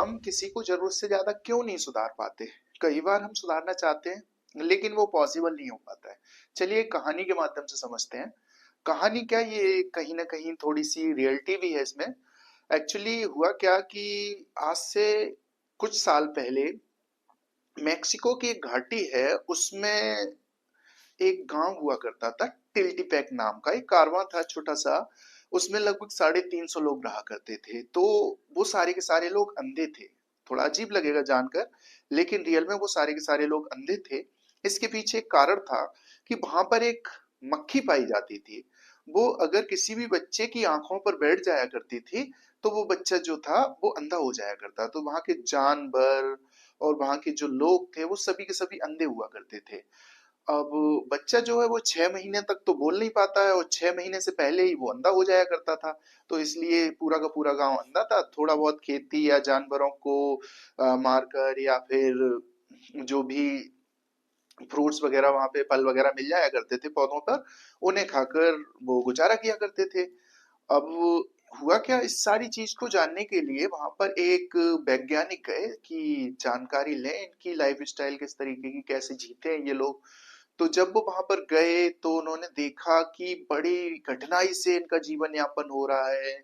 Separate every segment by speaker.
Speaker 1: हम किसी को जरूरत से ज्यादा क्यों नहीं सुधार पाते? कई बार हम सुधारना चाहते हैं लेकिन वो पॉसिबल नहीं हो पाता है। चलिए कहानी के माध्यम से समझते हैं। कहानी क्या, ये कहीं ना कहीं थोड़ी सी रियलिटी भी है इसमें। एक्चुअली हुआ क्या कि आज से कुछ साल पहले मेक्सिको की एक घाटी है, उसमें एक गांव हुआ करता था। टिल्टीपैक नाम का एक कारवां था छोटा सा। उसमें लगभग 350 लोग रहा करते थे। तो वो सारे के सारे लोग अंधे थे। थोड़ा अजीब लगेगा जानकर, लेकिन रियल में वो सारे के सारे लोग अंधे थे। इसके पीछे एक कारण था कि वहां पर एक मक्खी पाई जाती थी। वो अगर किसी भी बच्चे की आंखों पर बैठ जाया करती थी तो वो बच्चा जो था वो अंधा हो जाया करता। तो वहां के जानवर और वहां के जो लोग थे वो सभी के सभी अंधे हुआ करते थे। अब बच्चा जो है वो 6 महीने तक तो बोल नहीं पाता है, और 6 महीने से पहले ही वो अंधा हो जाया करता था। तो इसलिए पूरा का पूरा गांव अंधा था। थोड़ा बहुत खेती या जानवरों को मारकर, या फिर जो भी फ्रूट्स वगैरह वहां पे फल वगैरह मिल जाया करते थे पौधों पर, उन्हें खाकर वो गुजारा किया करते थे। अब हुआ क्या, इस सारी चीज को जानने के लिए वहां पर एक वैज्ञानिक गए कि जानकारी लें इनकी लाइफ स्टाइल किस तरीके की, कैसे जीते हैं ये लोग। तो जब वो वहां पर गए तो उन्होंने देखा कि बड़ी कठिनाई से इनका जीवन यापन हो रहा है।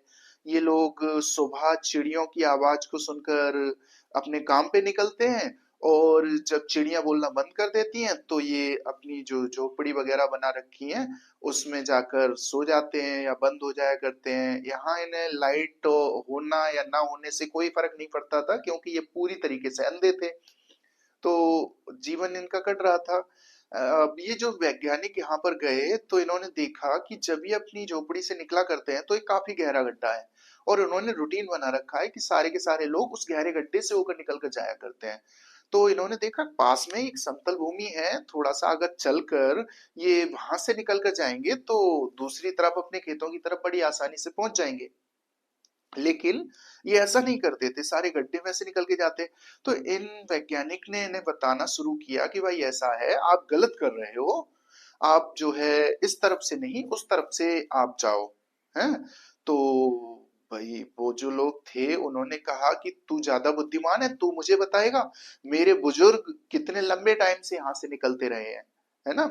Speaker 1: ये लोग सुबह चिड़ियों की आवाज को सुनकर अपने काम पे निकलते हैं, और जब चिड़िया बोलना बंद कर देती हैं तो ये अपनी जो झोपड़ी वगैरह बना रखी हैं उसमें जाकर सो जाते हैं या बंद हो जाया करते हैं। यहाँ इन्हें लाइट होना या ना होने से कोई फर्क नहीं पड़ता था, क्योंकि ये पूरी तरीके से अंधे थे। तो जीवन इनका कट रहा था। अब ये जो वैज्ञानिक यहाँ पर गए तो इन्होंने देखा कि जब ये अपनी झोपड़ी से निकला करते हैं तो एक काफी गहरा गड्ढा है, और उन्होंने रूटीन बना रखा है कि सारे के सारे लोग उस गहरे गड्ढे से होकर निकल कर जाया करते हैं। तो इन्होंने देखा पास में एक समतल भूमि है, थोड़ा सा अगर चलकर ये वहां से निकल कर जाएंगे तो दूसरी तरफ अपने खेतों की तरफ बड़ी आसानी से पहुंच जाएंगे। लेकिन ये ऐसा नहीं करते थे, सारे गड्ढे में से निकल के जाते। तो इन वैज्ञानिक ने इन्हें बताना शुरू किया कि भाई ऐसा है, आप गलत कर रहे हो। आप जो है इस तरफ से नहीं उस तरफ से आप जाओ। हैं? तो भाई वो जो लोग थे उन्होंने कहा कि तू ज्यादा बुद्धिमान है, तू मुझे बताएगा मेरे बुजुर्ग कितने लंबे टाइम से यहाँ से निकलते रहे हैं, है ना।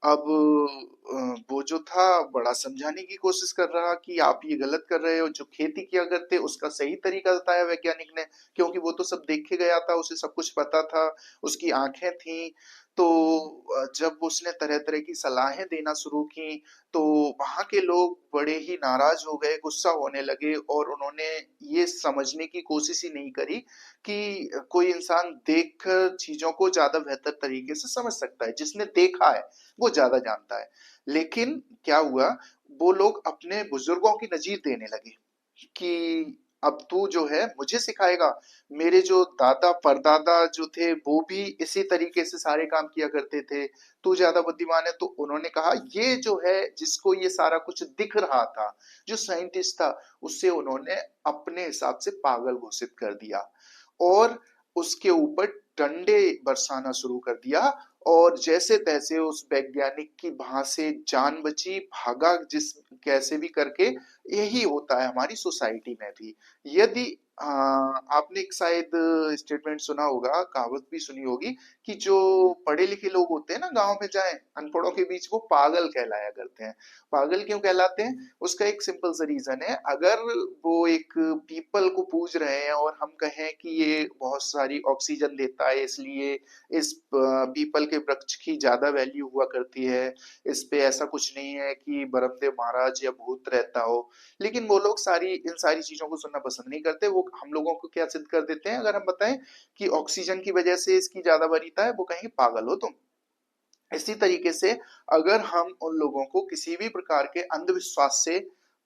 Speaker 1: अब वो जो था बड़ा समझाने की कोशिश कर रहा कि आप ये गलत कर रहे हो, जो खेती किया करते उसका सही तरीका बताया वैज्ञानिक ने, क्योंकि वो तो सब देख के गया था, उसे सब कुछ पता था, उसकी आंखें थी। तो जब उसने तरह तरह की सलाहें देना शुरू की तो वहां के लोग बड़े ही नाराज हो गए, गुस्सा होने लगे, और उन्होंने ये समझने की कोशिश ही नहीं करी कि कोई इंसान देखकर चीजों को ज्यादा बेहतर तरीके से समझ सकता है। जिसने देखा है वो ज्यादा जानता है। लेकिन क्या हुआ, वो लोग अपने बुजुर्गों की नजीर देने लगे कि अब तू जो है मुझे सिखाएगा। मेरे जो दादा परदादा जो थे वो भी इसी तरीके से सारे काम किया करते थे, तू ज्यादा बुद्धिमान है। तो उन्होंने कहा ये जो है जिसको ये सारा कुछ दिख रहा था, जो साइंटिस्ट था, उससे उन्होंने अपने हिसाब से पागल घोषित कर दिया, और उसके ऊपर डंडे बरसाना शुरू कर दिया। और जैसे तैसे उस वैज्ञानिक की वहां से जान बची, भागा जिस कैसे भी करके। यही होता है हमारी सोसाइटी में भी। यदि आपने एक शायद स्टेटमेंट सुना होगा, कहावत भी सुनी होगी, कि जो पढ़े लिखे लोग होते हैं ना गांव में जाएं अनपढ़ों के बीच, वो पागल कहलाया करते हैं। पागल क्यों कहलाते हैं? उसका एक सिंपल सा रीजन है। अगर वो एक पीपल को पूज रहे हैं और हम कहें कि ये बहुत सारी ऑक्सीजन देता है, इसलिए इस पीपल के वृक्ष की ज्यादा वैल्यू हुआ करती है, इस पे ऐसा कुछ नहीं है कि बरमदेव महाराज या भूत रहता हो। लेकिन वो लोग इन सारी चीजों को सुनना पसंद नहीं करते। वो हम लोगों को क्या सिद्ध कर देते हैं, अगर हम बताएं कि ऑक्सीजन की वजह से इसकी ज्यादा वरीयता है, वो कहेंगे पागल हो तुम। इसी तरीके से अगर हम उन लोगों को किसी भी प्रकार के अंधविश्वास से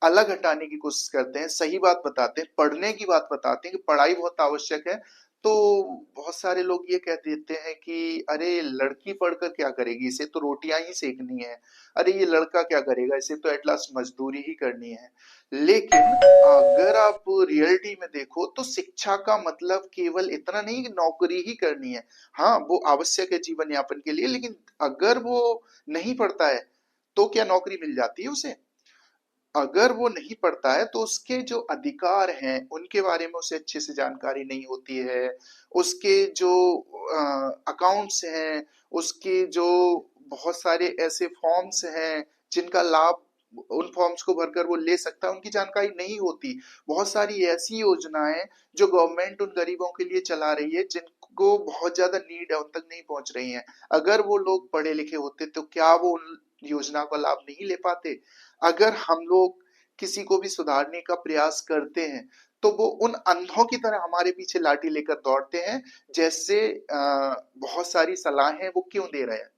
Speaker 1: अलग हटाने की कोशिश करते हैं, सही बात बताते हैं, पढ़ने की बात बताते हैं कि पढ़ाई बहुत आवश्यक है, तो बहुत सारे लोग ये कह देते हैं कि अरे लड़की पढ़कर क्या करेगी, इसे तो रोटियां ही सेकनी है। अरे ये लड़का क्या करेगा, इसे तो एटलास मजदूरी ही करनी है। लेकिन अगर आप रियलिटी में देखो तो शिक्षा का मतलब केवल इतना नहीं कि नौकरी ही करनी है। हाँ वो आवश्यक है जीवन यापन के लिए, लेकिन अगर वो नहीं पढ़ता है तो क्या नौकरी मिल जाती है उसे? अगर वो नहीं पढ़ता है तो उसके जो अधिकार हैं उनके बारे में उसे अच्छे से जानकारी नहीं होती है। उसके जो अकाउंट्स हैं, उसके जो बहुत सारे ऐसे फॉर्म्स हैं जिनका लाभ उन फॉर्म्स को भरकर वो ले सकता है, उनकी जानकारी नहीं होती। बहुत सारी ऐसी योजनाएं जो गवर्नमेंट उन गरीबों के लिए चला रही है जिनको बहुत ज्यादा नीड है, उन तक नहीं पहुंच रही हैं। अगर वो लोग पढ़े लिखे होते तो क्या वो उन योजना का लाभ नहीं ले पाते? अगर हम लोग किसी को भी सुधारने का प्रयास करते हैं तो वो उन अंधों की तरह हमारे पीछे लाठी लेकर दौड़ते हैं। जैसे बहुत सारी सलाहें वो क्यों दे रहे हैं,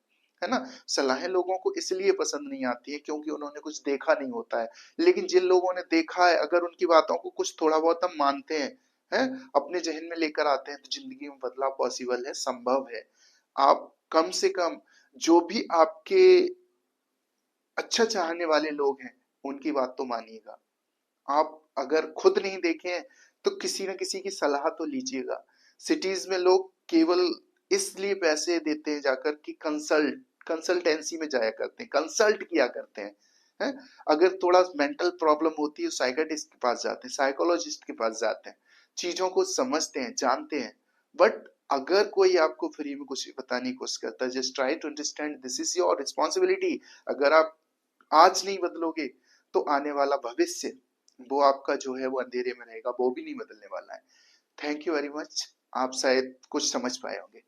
Speaker 1: है ना? सलाहें लोगों को इसलिए पसंद नहीं आती है क्योंकि उन्होंने कुछ देखा नहीं होता है। लेकिन जिन लोगों ने देखा है, अगर उनकी बातों को कुछ थोड़ा बहुत हम मानते हैं, अपने जहन में लेकर आते हैं, तो जिंदगी में बदलाव पॉसिबल है, संभव है। आप कम से कम जो भी आपके अच्छा चाहने वाले लोग हैं उनकी बात तो मानिएगा। आप अगर खुद नहीं देखे हैं तो किसी न किसी की सलाह तो लीजिएगा। सिटीज में लोग केवल इसलिए पैसे देते हैं जाकर कि कंसल्टेंसी में जाया करते हैं, कंसल्ट किया करते हैं। अगर थोड़ा मेंटल प्रॉब्लम होती है साइकियाट्रिस्ट के पास जाते हैं, साइकोलॉजिस्ट के पास जाते हैं, चीजों को समझते हैं, जानते हैं। बट अगर कोई आपको फ्री में कुछ बताने की कोशिश करता है, just try to understand this is your responsibility. अगर आप आज नहीं बदलोगे तो आने वाला भविष्य वो आपका जो है वो अंधेरे में रहेगा, वो भी नहीं बदलने वाला है। Thank you very much. आप शायद कुछ समझ पाए होंगे।